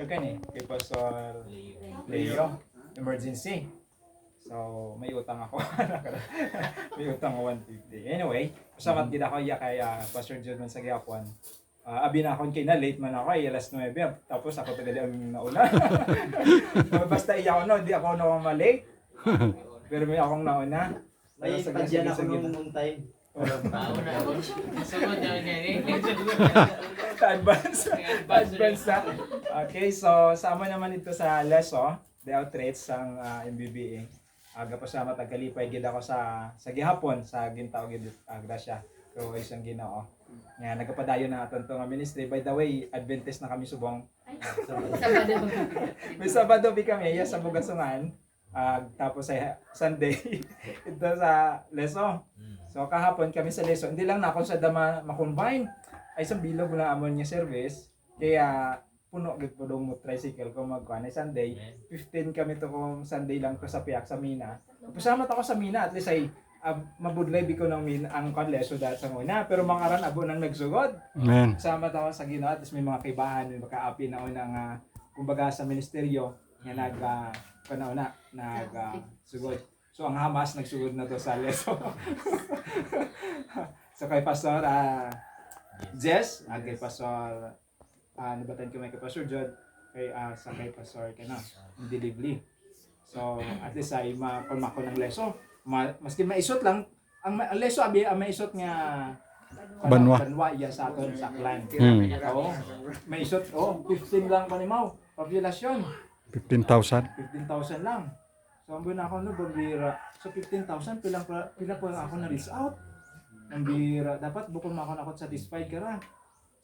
kay Pastor Leo, emergency. So, may utang ako. May utang ako 150. Anyway, pasamat gid ako iya kay Pastor Jude man sa gyapon. Abi na akong kina late man ako ay alas 9 tapos ako tagali ang nauna. Basta iya ako no, di ako na ma-late. Pero may akong nauna. May padyan ako nung time. Advance na. Okay, so sama naman ito sa leso, the outreach sang MBBA. Aga pa sa matagkalipay gid ako sa gihapon sa gintaw gid grasya. So isang Ginoo. Nga nagapadayon na aton nga ministry. By the way, Adventist na kami subong. May Sabado bi kami sa Bugasungan. Tapos ay Sunday ito sa leso. So kahapon kami sa leso, hindi lang na ako sa dama ma-combine. Ay isang bilog na amon niya service. Kaya puno gid po dong mo tricycle ko magkuan ay Sunday. 15 kami to kung Sunday lang ko sa Piak sa Mina. Pasamat ako sa Mina at least ay mabudlay bi ko ng Mina ang kan leso dahil sa muna. Pero mga abo nang nagsugod. Amen. Pasamat ako sa Ginoo at least may mga kaibahan, may makaapi na unang kumbaga sa ministeryo nga sugod. So ang Hamas nagsugod na to sa leso. So kay Pastor Jess, kay Pastor nabatan ko may kay Pastor Jod, kay Pastor Delivery. So at least ay mapalma ko ng leso. Maski maisot lang ang leso abi ang maisot nga Banwa iya sa aton sa clan. Oo. Maisot 15 lang panimaw. Populasyon 15,000. 15,000 lang. So ang na ako no bira. So 15,000 pila po ako na list out. Ang bira dapat bukod mo ako satisfied kara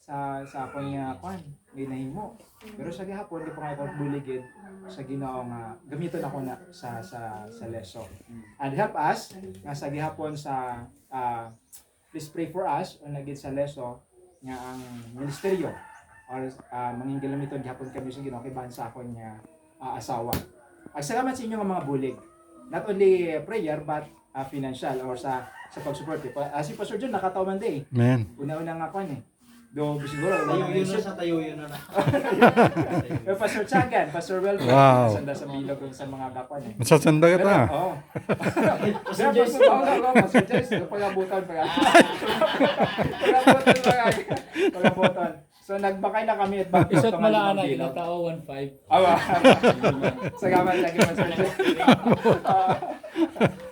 sa akong nga kwan ginahimo. Pero sa gihapon di pa ako buligid sa Ginoo nga gamiton ako na sa leso. And help us nga sa gihapon sa please pray for us o nagit sa leso nga ang ministeryo or manging gamiton gihapon kami sa Ginoo kay bansa akon nga asawa. Salamat sa inyo mga bulig. Not only prayer but financial or sa pag-support. Si Pastor John nakataw man day. Amen. Una-una nga kwan do siguro tayo yun na. Pastor Chagan, Pastor Welfare, Wow. sanda sa bilog sa mga gakwan Masasanda ka ta. Oo. Pastor Jess, Pastor Jess, pagabutan. Pagabutan. So nagbakay na kami at bakit Isot malaan na ginatao 1.5. Salamat lagi Pastor Jess.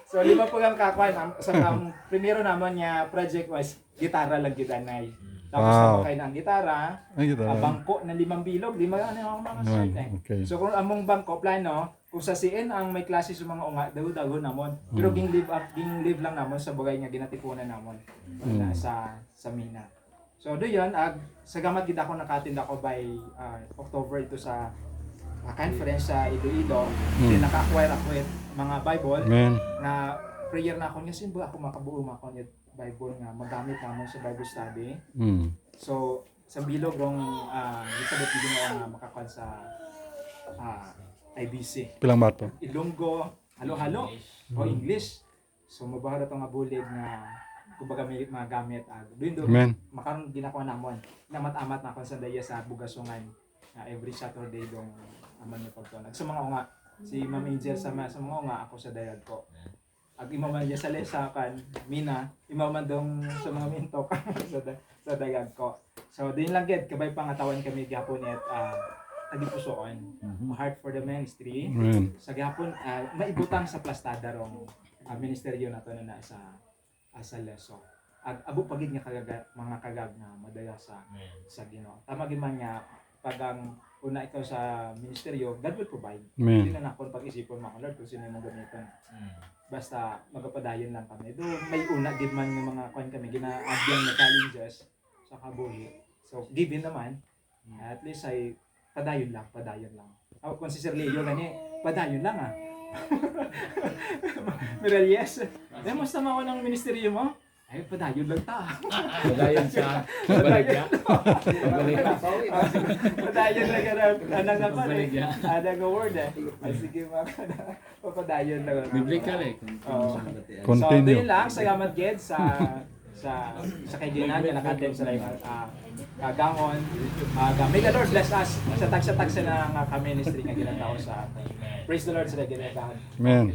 So lima po ang kakwan sa primero naman niya project was gitara lang gidanay. Tapos nabakay na ang gitara, bangko na 5 bilog, 5 ang mga set Okay. So kung among bangko plano, kung sa CN ang may klase sa mga unga, dago namon. Pero ging live lang namon sa bagay nga ginatipunan namon sa Mina. So do yon sa gamat gid ako nakatinda ko by October ito sa conference sa Iloilo. Then naka-acquire ako mga Bible na prayer na ako nga simbo ako makabuo ako ni Bible nga magamit namon sa Bible study. So sa bilog rong isabot gid nga makakuan sa IBC. Pilang bato? Ilonggo, halo-halo o English. So mabahara to nga bulig nga kumbaga may magamit do makaron ginakuha namon na mat-amat na ako sa daya sa Bugasungan every Saturday dong aman ni pagtuon. Sa mga unga si Ma'am Angel sa mga unga ako sa dayag ko. Ag imaman niya sa lesa kan Mina, imaman dong sa mga mintok sa dayag ko. So din lang gid kabay pangatawan kami gihapon at tagipusoon. Heart for the Ministry. Sa gihapon maibutang sa plastada rong ministeryo nato na sa leso. Abo pagid nga mga kagag nga madaya sa Ginoo. Tama gid man nga pag ang una ikaw sa ministeryo, God will provide. Hindi na nakon pag-isipon mo Lord kung sino mo gamiton. Basta magapadayon lang kami. Do may una gid man nga mga kwan kami gina-adyan na challenges sa kabuhi. So given naman at least ay padayon lang. Ako kung si Sir Leo gani, padayon lang Miral yes. Musta mo ako ng ministeryo mo? Ay, padayon lang ta. Padayon sa baligya. Padayon lang anang naman Anang word sige padayon lang. Biblical So, doon lang. Salamat, Ged, sa kaibigan na nakatem sa live kagangon. May the Lord bless us sa tagsa-tagsa na nga ka-ministry nga ginataw sa atin. Praise the Lord sa ginagawa. Amen.